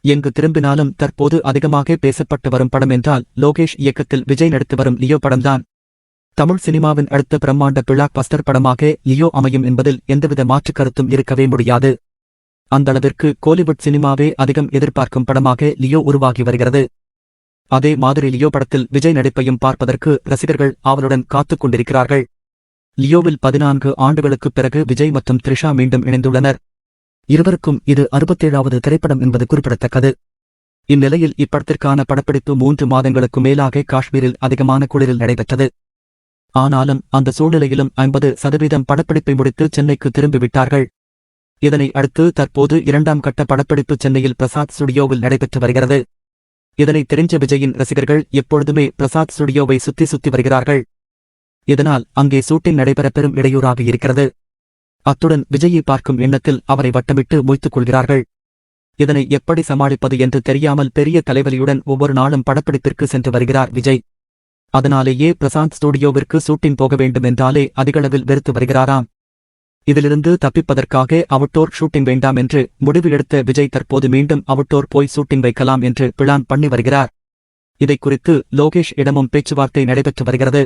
எங்கு திரும்பினாலும் தற்போது அதிகமாக பேசப்பட்டு வரும் படம் என்றால் லோகேஷ் இயக்கத்தில் விஜய் நடித்து வரும் லியோ படம்தான். தமிழ் சினிமாவின் அடுத்த பிரம்மாண்ட பிளாக் பஸ்டர் படமாக லியோ அமையும் என்பதில் எந்தவித மாற்றுக் கருத்தும் இருக்கவே முடியாது. அந்தளவிற்கு கோலிவுட் சினிமாவே அதிகம் எதிர்பார்க்கும் படமாக லியோ உருவாகி வருகிறது. அதே மாதிரி லியோ படத்தில் விஜய் நடிப்பையும் பார்ப்பதற்கு ரசிகர்கள் ஆவலுடன் காத்துக் கொண்டிருக்கிறார்கள். லியோவில் 14 ஆண்டுகளுக்குப் பிறகு விஜய் மற்றும் த்ரிஷா மீண்டும் இணைந்துள்ளனர். இருவருக்கும் இது 67வது திரைப்படம் என்பது குறிப்பிடத்தக்கது. இந்நிலையில் இப்படத்திற்கான படப்பிடிப்பு 3 மாதங்களுக்கு மேலாக காஷ்மீரில் அதிகமான குளிரில் நடைபெற்றது. ஆனாலும் அந்த சூழ்நிலையிலும் 50% படப்பிடிப்பை முடித்து சென்னைக்கு திரும்பிவிட்டார்கள். இதனை அடுத்து தற்போது 2ஆம் கட்ட படப்பிடிப்பு சென்னையில் பிரசாத் ஸ்டுடியோவில் நடைபெற்று வருகிறது. இதனை தெரிஞ்ச விஜயின் ரசிகர்கள் எப்பொழுதுமே பிரசாத் ஸ்டுடியோவை சுத்தி வருகிறார்கள். இதனால் அங்கே ஷூட்டிங் நடைபெற பெரும் இடையூறாக இருக்கிறது. அத்துடன் விஜயை பார்க்கும் எண்ணத்தில் அவரை வட்டமிட்டு மொய்த்துக் கொள்கிறார்கள். இதனை எப்படி சமாளிப்பது என்று தெரியாமல் பெரிய தலைவலியுடன் ஒவ்வொரு நாளும் படப்பிடிப்பிற்கு சென்று வருகிறார் விஜய். அதனாலேயே பிரசாந்த் ஸ்டுடியோவிற்கு ஷூட்டிங் போக வேண்டும் என்றாலே அதிகளவில் வெறுத்து வருகிறாராம். இதிலிருந்து தப்பிப்பதற்காக அவுட்டோர் ஷூட்டிங் வேண்டாம் என்று முடிவு எடுத்த விஜய் தற்போது மீண்டும் அவுட்டோர் போய் ஷூட்டிங் வைக்கலாம் என்று பிளான் பண்ணி வருகிறார். இதை குறித்து லோகேஷ் இடமும் பேச்சுவார்த்தை நடைபெற்று வருகிறது.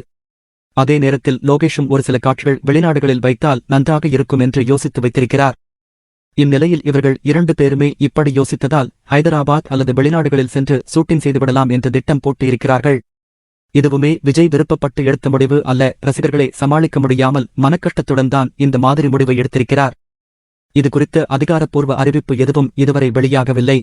அதே நேரத்தில் லோகேஷும் ஒரு சில காட்சிகள் வெளிநாடுகளில் வைத்தால் நன்றாக இருக்கும் என்று யோசித்து வைத்திருக்கிறார். இந்நிலையில் இவர்கள் 2 பேருமே இப்படி யோசித்ததால் ஹைதராபாத் அல்லது வெளிநாடுகளில் சென்று ஷூட்டிங் செய்துவிடலாம் என்று திட்டம் போட்டு இருக்கிறார்கள். இதுவுமே விஜய் விருப்பப்பட்டு எடுத்த முடிவு அல்ல. ரசிகர்களை சமாளிக்க முடியாமல் மனக்கஷ்டத்துடன் தான் இந்த மாதிரி முடிவை எடுத்திருக்கிறார். இது குறித்த அதிகாரப்பூர்வ அறிவிப்பு எதுவும் இதுவரை வெளியாகவில்லை.